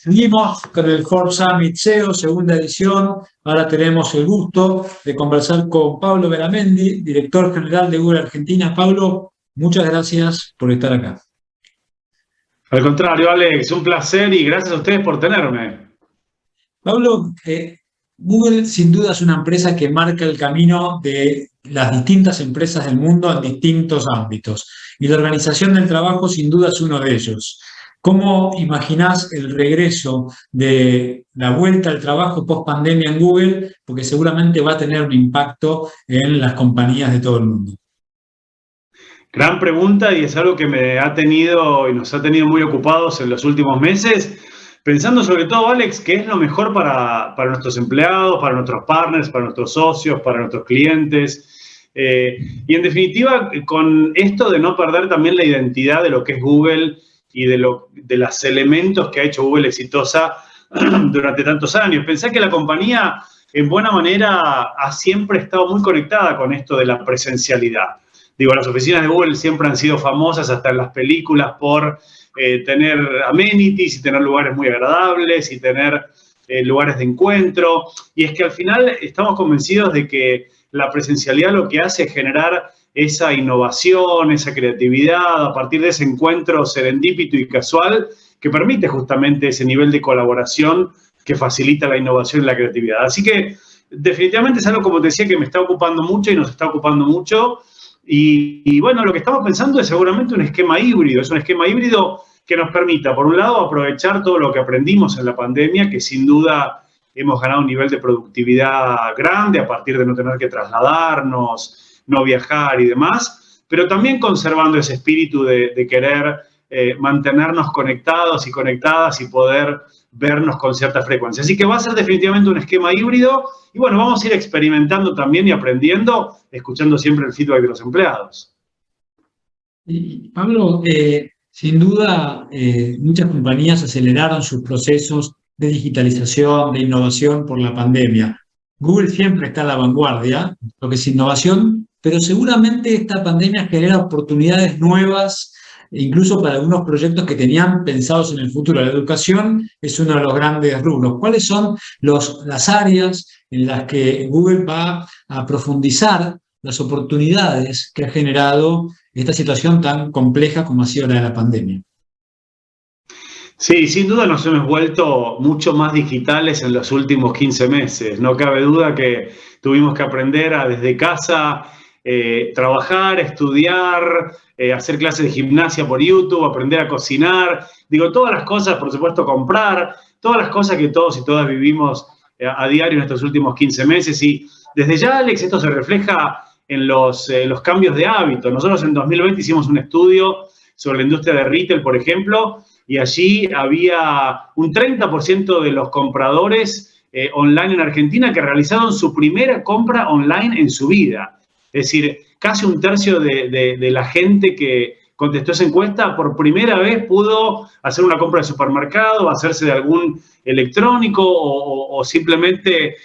Seguimos con el Forbes Summit SEO, segunda edición. Ahora tenemos el gusto de conversar con Pablo Veramendi, director general de Google Argentina. Pablo, muchas gracias por estar acá. Al contrario, Alex, un placer y gracias a ustedes por tenerme. Pablo, Google sin duda es una empresa que marca el camino de las distintas empresas del mundo en distintos ámbitos. Y la organización del trabajo sin duda es uno de ellos. ¿Cómo imaginás el regreso de la vuelta al trabajo post pandemia en Google? Porque seguramente va a tener un impacto en las compañías de todo el mundo. Gran pregunta y es algo que me ha tenido y nos ha tenido muy ocupados en los últimos meses, pensando sobre todo, Alex, qué es lo mejor para nuestros empleados, para nuestros partners, para nuestros socios, para nuestros clientes. Y en definitiva, con esto de no perder también la identidad de lo que es Google y de los elementos que ha hecho Google exitosa durante tantos años. Pensé que la compañía, en buena manera, ha siempre estado muy conectada con esto de la presencialidad. Digo, las oficinas de Google siempre han sido famosas hasta en las películas por tener amenities y tener lugares muy agradables y tener lugares de encuentro. Y es que al final estamos convencidos de que la presencialidad lo que hace es generar esa innovación, esa creatividad, a partir de ese encuentro serendípito y casual que permite justamente ese nivel de colaboración que facilita la innovación y la creatividad. Así que definitivamente es algo, como te decía, que me está ocupando mucho y nos está ocupando mucho. Y bueno, lo que estamos pensando es seguramente un esquema híbrido. Es un esquema híbrido que nos permita, por un lado, aprovechar todo lo que aprendimos en la pandemia, que sin duda hemos ganado un nivel de productividad grande a partir de no tener que trasladarnos, no viajar y demás, pero también conservando ese espíritu de querer mantenernos conectados y conectadas y poder vernos con cierta frecuencia. Así que va a ser definitivamente un esquema híbrido y bueno, vamos a ir experimentando también y aprendiendo, escuchando siempre el feedback de los empleados. Y Pablo, sin duda, muchas compañías aceleraron sus procesos de digitalización, de innovación por la pandemia. Google siempre está a la vanguardia, lo que es innovación, pero seguramente esta pandemia genera oportunidades nuevas, incluso para algunos proyectos que tenían pensados en el futuro. La educación es uno de los grandes rubros. ¿Cuáles son las áreas en las que Google va a profundizar las oportunidades que ha generado esta situación tan compleja como ha sido la de la pandemia? Sí, sin duda nos hemos vuelto mucho más digitales en los últimos 15 meses. No cabe duda que tuvimos que aprender a desde casa trabajar, estudiar, hacer clases de gimnasia por YouTube, aprender a cocinar. Digo, todas las cosas, por supuesto, comprar, todas las cosas que todos y todas vivimos a diario en estos últimos 15 meses. Y desde ya, Alex, esto se refleja en los cambios de hábito. Nosotros en 2020 hicimos un estudio sobre la industria de retail, por ejemplo, y allí había un 30% de los compradores online en Argentina que realizaron su primera compra online en su vida. Es decir, casi un tercio de la gente que contestó esa encuesta por primera vez pudo hacer una compra de supermercado, hacerse de algún electrónico o simplemente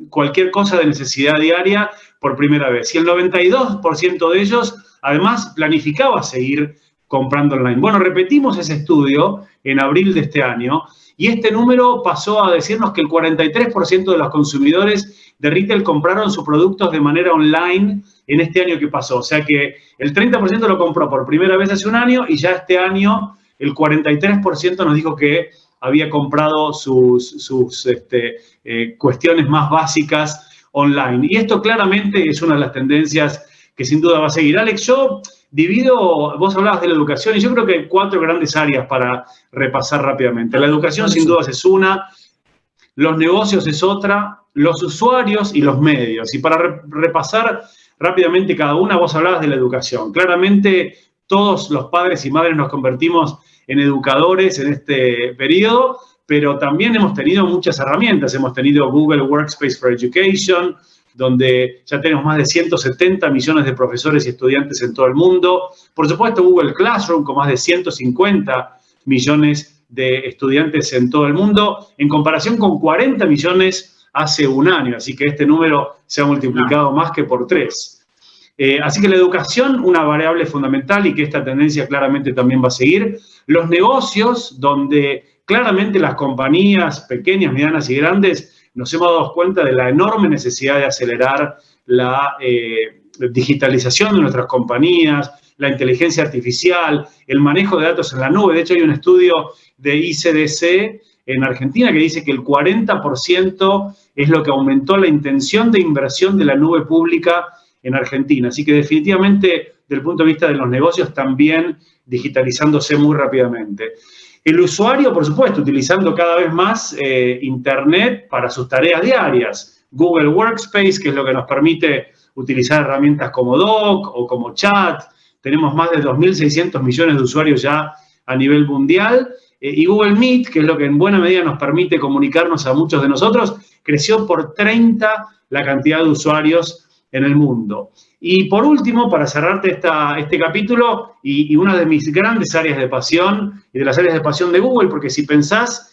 cualquier cosa de necesidad diaria por primera vez. Y el 92% de ellos, además, planificaba seguir comprando online. Bueno, repetimos ese estudio en abril de este año y este número pasó a decirnos que el 43% de los consumidores de retail compraron sus productos de manera online en este año que pasó. O sea que el 30% lo compró por primera vez hace un año y ya este año el 43% nos dijo que había comprado sus cuestiones más básicas online. Y esto claramente es una de las tendencias que sin duda va a seguir. Alex, yo divido, vos hablabas de la educación y yo creo que hay 4 grandes áreas para repasar rápidamente. La educación sin dudas es una, los negocios es otra, los usuarios y los medios. Y para repasar rápidamente cada una, vos hablabas de la educación. Claramente todos los padres y madres nos convertimos en educadores en este periodo, pero también hemos tenido muchas herramientas. Hemos tenido Google Workspace for Education, donde ya tenemos más de 170 millones de profesores y estudiantes en todo el mundo. Por supuesto, Google Classroom, con más de 150 millones de estudiantes en todo el mundo, en comparación con 40 millones hace un año. Así que este número se ha multiplicado más que por 3. Así que la educación, una variable fundamental y que esta tendencia claramente también va a seguir. Los negocios, donde claramente las compañías pequeñas, medianas y grandes nos hemos dado cuenta de la enorme necesidad de acelerar la digitalización de nuestras compañías, la inteligencia artificial, el manejo de datos en la nube. De hecho, hay un estudio de ICDC en Argentina que dice que el 40% es lo que aumentó la intención de inversión de la nube pública en Argentina. Así que definitivamente, desde el punto de vista de los negocios, también digitalizándose muy rápidamente. El usuario, por supuesto, utilizando cada vez más Internet para sus tareas diarias. Google Workspace, que es lo que nos permite utilizar herramientas como Doc o como Chat. Tenemos más de 2.600 millones de usuarios ya a nivel mundial. Y Google Meet, que es lo que en buena medida nos permite comunicarnos a muchos de nosotros, creció por 30 la cantidad de usuarios en el mundo. Y por último, para cerrarte este capítulo, y una de mis grandes áreas de pasión, y de las áreas de pasión de Google, porque si pensás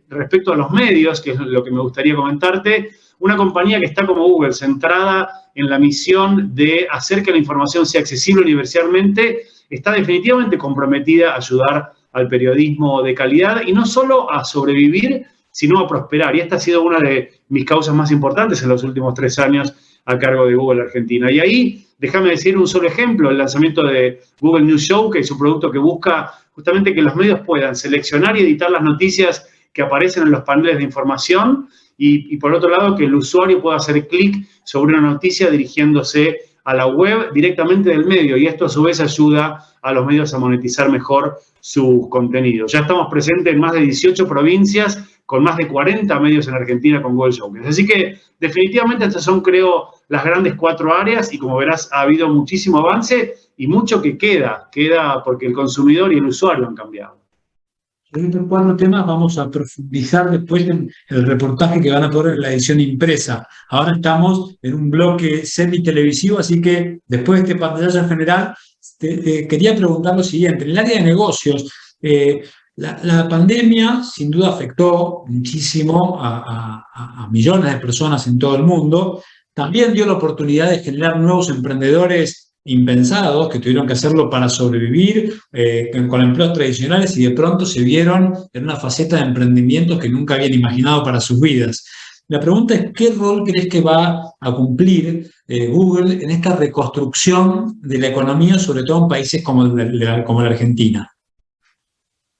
respecto a los medios, que es lo que me gustaría comentarte, una compañía que está como Google, centrada en la misión de hacer que la información sea accesible universalmente, está definitivamente comprometida a ayudar al periodismo de calidad, y no solo a sobrevivir, sino a prosperar. Y esta ha sido una de mis causas más importantes en los últimos 3 años a cargo de Google Argentina. Y ahí, déjame decir un solo ejemplo, el lanzamiento de Google News Show, que es un producto que busca justamente que los medios puedan seleccionar y editar las noticias que aparecen en los paneles de información, y por otro lado, que el usuario pueda hacer clic sobre una noticia dirigiéndose a la web directamente del medio, y esto a su vez ayuda a los medios a monetizar mejor sus contenidos. Ya estamos presentes en más de 18 provincias, con más de 40 medios en Argentina con Google Showcase. Así que definitivamente estas son, creo, las grandes 4 áreas, y como verás ha habido muchísimo avance y mucho que queda porque el consumidor y el usuario han cambiado. Estos 4 temas vamos a profundizar después en el reportaje que van a poner en la edición impresa. Ahora estamos en un bloque semi-televisivo, así que después de este pantallazo general, te quería preguntar lo siguiente. En el área de negocios, la pandemia sin duda afectó muchísimo a millones de personas en todo el mundo. También dio la oportunidad de generar nuevos emprendedores impensados que tuvieron que hacerlo para sobrevivir con empleos tradicionales, y de pronto se vieron en una faceta de emprendimientos que nunca habían imaginado para sus vidas. La pregunta es, ¿qué rol crees que va a cumplir Google en esta reconstrucción de la economía, sobre todo en países como la Argentina?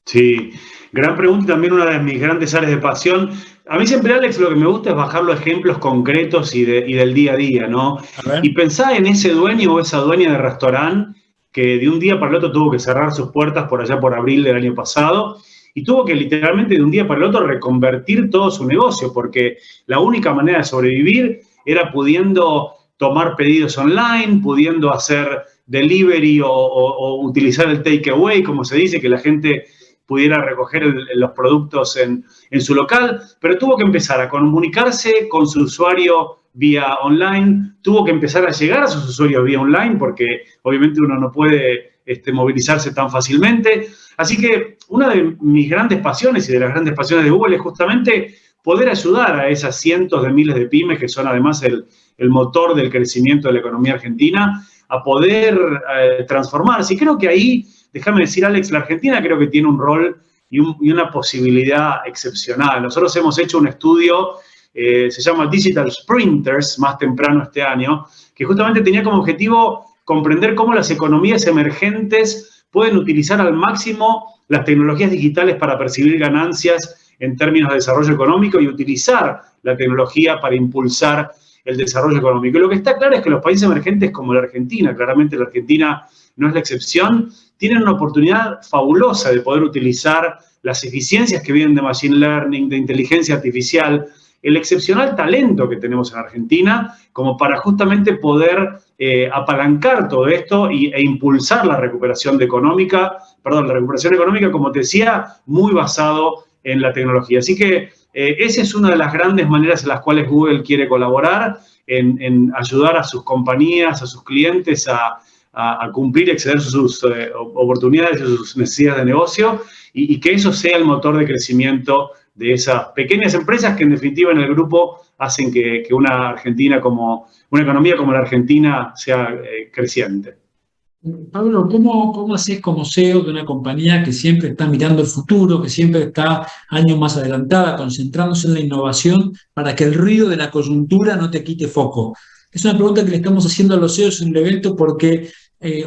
Sí, gran pregunta y también una de mis grandes áreas de pasión. A mí siempre, Alex, lo que me gusta es bajar los ejemplos concretos y del día a día, ¿no? Y pensá en ese dueño o esa dueña de restaurante que de un día para el otro tuvo que cerrar sus puertas por allá por abril del año pasado, y tuvo que literalmente de un día para el otro reconvertir todo su negocio, porque la única manera de sobrevivir era pudiendo tomar pedidos online, pudiendo hacer delivery o utilizar el takeaway, como se dice, que la gente pudiera recoger los productos en su local, pero tuvo que empezar a comunicarse con su usuario vía online, tuvo que empezar a llegar a sus usuarios vía online, porque obviamente uno no puede movilizarse tan fácilmente. Así que una de mis grandes pasiones y de las grandes pasiones de Google es justamente poder ayudar a esas cientos de miles de pymes, que son además el motor del crecimiento de la economía argentina, a poder transformarse. Y creo que ahí, déjame decir, Alex, la Argentina creo que tiene un rol y una posibilidad excepcional. Nosotros hemos hecho un estudio, se llama Digital Sprinters, más temprano este año, que justamente tenía como objetivo comprender cómo las economías emergentes pueden utilizar al máximo las tecnologías digitales para percibir ganancias en términos de desarrollo económico y utilizar la tecnología para impulsar el desarrollo económico. Y lo que está claro es que los países emergentes como la Argentina, claramente la Argentina no es la excepción, tienen una oportunidad fabulosa de poder utilizar las eficiencias que vienen de Machine Learning, de inteligencia artificial, el excepcional talento que tenemos en Argentina, como para justamente poder apalancar todo esto e impulsar la recuperación económica, como te decía, muy basado en la tecnología. Así que esa es una de las grandes maneras en las cuales Google quiere colaborar, en ayudar a sus compañías, a sus clientes a cumplir y exceder sus oportunidades y sus necesidades de negocio, y que eso sea el motor de crecimiento de esas pequeñas empresas que en definitiva en el grupo hacen que una economía como la Argentina sea creciente. Pablo, ¿cómo haces como CEO de una compañía que siempre está mirando el futuro, que siempre está años más adelantada, concentrándose en la innovación para que el ruido de la coyuntura no te quite foco? Es una pregunta que le estamos haciendo a los CEOs en el evento porque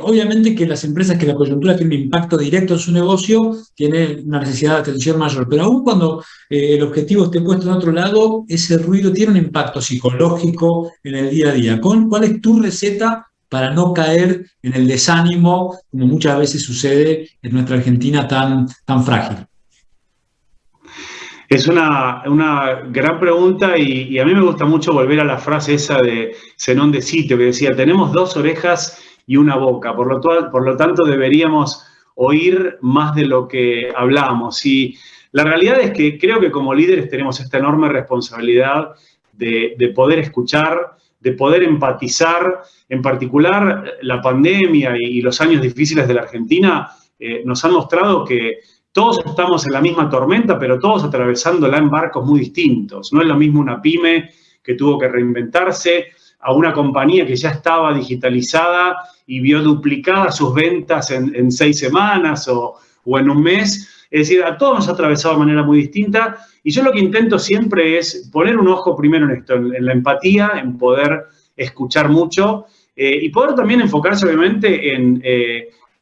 obviamente que las empresas que la coyuntura tiene un impacto directo en su negocio tienen una necesidad de atención mayor, pero aún cuando el objetivo esté puesto en otro lado, ese ruido tiene un impacto psicológico en el día a día. ¿Cuál es tu receta para no caer en el desánimo, como muchas veces sucede en nuestra Argentina tan frágil? Es una gran pregunta y a mí me gusta mucho volver a la frase esa de Zenón de Sitio que decía, tenemos dos orejas y una boca, por lo tanto deberíamos oír más de lo que hablamos. Y la realidad es que creo que como líderes tenemos esta enorme responsabilidad de poder escuchar, de poder empatizar. En particular, la pandemia y los años difíciles de la Argentina nos han mostrado que todos estamos en la misma tormenta, pero todos atravesándola en barcos muy distintos. No es lo mismo una pyme que tuvo que reinventarse a una compañía que ya estaba digitalizada y vio duplicadas sus ventas en 6 semanas o en un mes. Es decir, a todos nos ha atravesado de manera muy distinta y yo lo que intento siempre es poner un ojo primero en esto, en la empatía, en poder escuchar mucho y poder también enfocarse obviamente en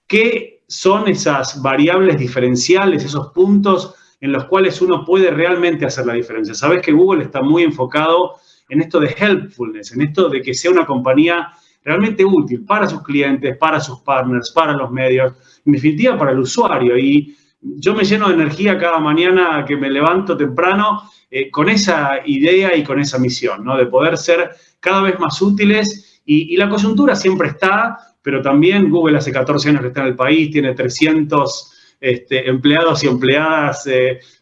qué son esas variables diferenciales, esos puntos en los cuales uno puede realmente hacer la diferencia. Sabes que Google está muy enfocado en esto de helpfulness, en esto de que sea una compañía realmente útil para sus clientes, para sus partners, para los medios, en definitiva para el usuario. Y yo me lleno de energía cada mañana que me levanto temprano con esa idea y con esa misión, ¿no? De poder ser cada vez más útiles y la coyuntura siempre está, pero también Google hace 14 años que está en el país, tiene 300 empleados y empleadas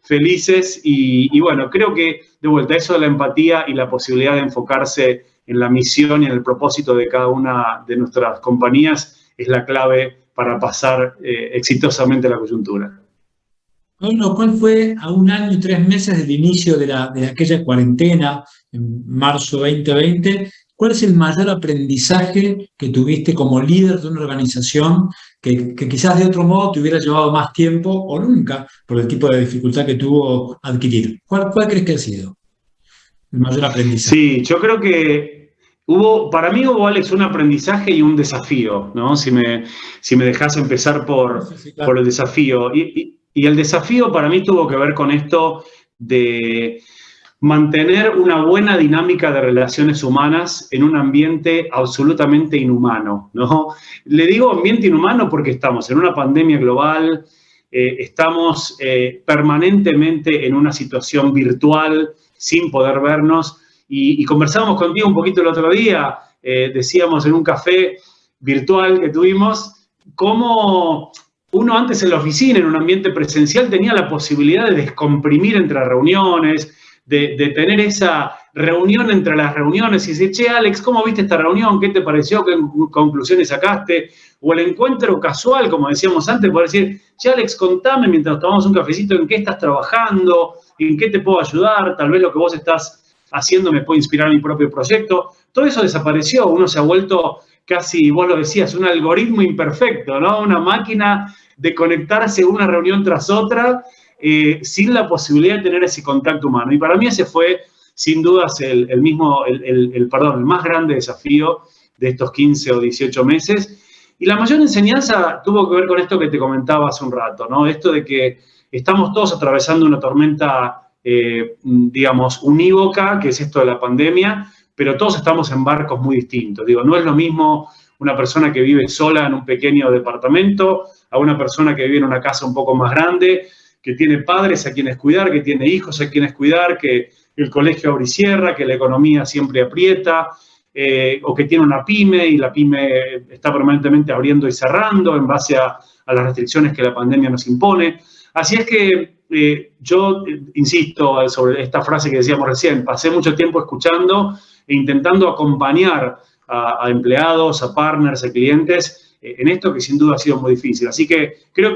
felices y bueno, creo que de vuelta eso de la empatía y la posibilidad de enfocarse en la misión y en el propósito de cada una de nuestras compañías es la clave para pasar exitosamente la coyuntura. Bueno, ¿cuál fue a 1 año y 3 meses del inicio de aquella cuarentena, en marzo 2020? ¿Cuál es el mayor aprendizaje que tuviste como líder de una organización que quizás de otro modo te hubiera llevado más tiempo o nunca por el tipo de dificultad que tuvo adquirir? ¿Cuál crees que ha sido el mayor aprendizaje? Sí, yo creo que para mí hubo, Alex, un aprendizaje y un desafío, ¿no? Si me dejas empezar Sí, sí, por claro. el desafío. Y el desafío para mí tuvo que ver con esto de mantener una buena dinámica de relaciones humanas en un ambiente absolutamente inhumano, ¿no? Le digo ambiente inhumano porque estamos en una pandemia global, estamos permanentemente en una situación virtual sin poder vernos y conversábamos contigo un poquito el otro día, decíamos en un café virtual que tuvimos, cómo uno antes en la oficina, en un ambiente presencial, tenía la posibilidad de descomprimir entre reuniones, de tener esa reunión entre las reuniones y decir, che, Alex, ¿cómo viste esta reunión? ¿Qué te pareció? ¿Qué conclusiones sacaste? O el encuentro casual, como decíamos antes, poder decir, che, Alex, contame mientras tomamos un cafecito en qué estás trabajando, en qué te puedo ayudar, tal vez lo que vos estás haciendo me puede inspirar a mi propio proyecto. Todo eso desapareció, uno se ha vuelto casi, vos lo decías, un algoritmo imperfecto, ¿no? Una máquina de conectarse una reunión tras otra sin la posibilidad de tener ese contacto humano. Y para mí ese fue, sin dudas, el más grande desafío de estos 15 o 18 meses. Y la mayor enseñanza tuvo que ver con esto que te comentaba hace un rato, ¿no? Esto de que estamos todos atravesando una tormenta, digamos, unívoca, que es esto de la pandemia, pero todos estamos en barcos muy distintos. Digo, no es lo mismo una persona que vive sola en un pequeño departamento a una persona que vive en una casa un poco más grande, que tiene padres a quienes cuidar, que tiene hijos a quienes cuidar, que el colegio abre y cierra, que la economía siempre aprieta, o que tiene una pyme y la pyme está permanentemente abriendo y cerrando en base a las restricciones que la pandemia nos impone. Así es que yo insisto sobre esta frase que decíamos recién, pasé mucho tiempo escuchando e intentando acompañar a empleados, a partners, a clientes en esto que sin duda ha sido muy difícil. Así que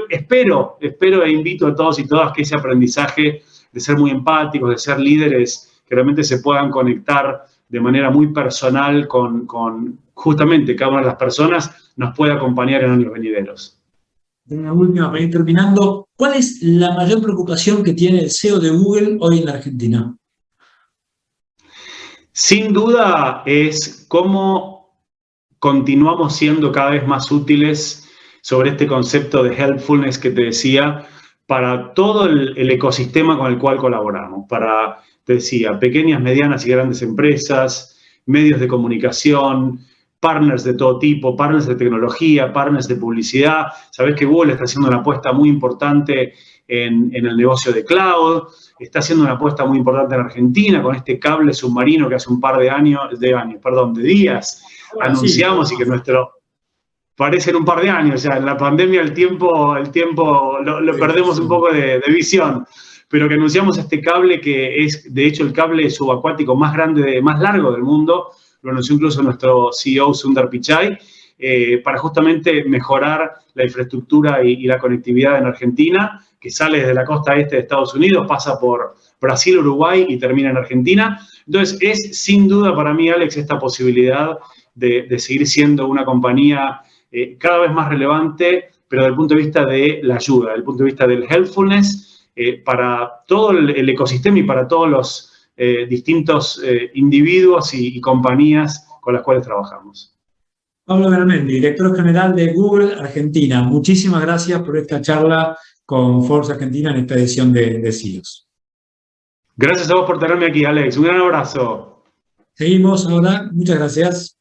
espero e invito a todos y todas que ese aprendizaje de ser muy empáticos, de ser líderes, que realmente se puedan conectar de manera muy personal con justamente cada una de las personas nos puede acompañar en años venideros. Una última para ir terminando. ¿Cuál es la mayor preocupación que tiene el CEO de Google hoy en la Argentina? Sin duda es cómo continuamos siendo cada vez más útiles sobre este concepto de helpfulness que te decía, para todo el ecosistema con el cual colaboramos, para, te decía, pequeñas, medianas y grandes empresas, medios de comunicación, partners de todo tipo, partners de tecnología, partners de publicidad. Sabés que Google está haciendo una apuesta muy importante en el negocio de cloud, está haciendo una apuesta muy importante en Argentina con este cable submarino que hace un par de días anunciamos y que parecen un par de años, o sea, en la pandemia el tiempo lo perdemos un poco de visión, pero que anunciamos este cable que es, de hecho, el cable subacuático más grande, más largo del mundo, lo anunció incluso nuestro CEO Sundar Pichai, para justamente mejorar la infraestructura y la conectividad en Argentina, que sale desde la costa este de Estados Unidos, pasa por Brasil, Uruguay y termina en Argentina. Entonces, es sin duda para mí, Alex, esta posibilidad de seguir siendo una compañía cada vez más relevante, pero desde el punto de vista de la ayuda, desde el punto de vista del helpfulness, para todo el ecosistema y para todos los distintos individuos y compañías con las cuales trabajamos. Pablo Garamendi, director general de Google Argentina. Muchísimas gracias por esta charla con Forbes Argentina en esta edición de CEOs. Gracias a vos por tenerme aquí, Alex. Un gran abrazo. Seguimos ahora. Muchas gracias.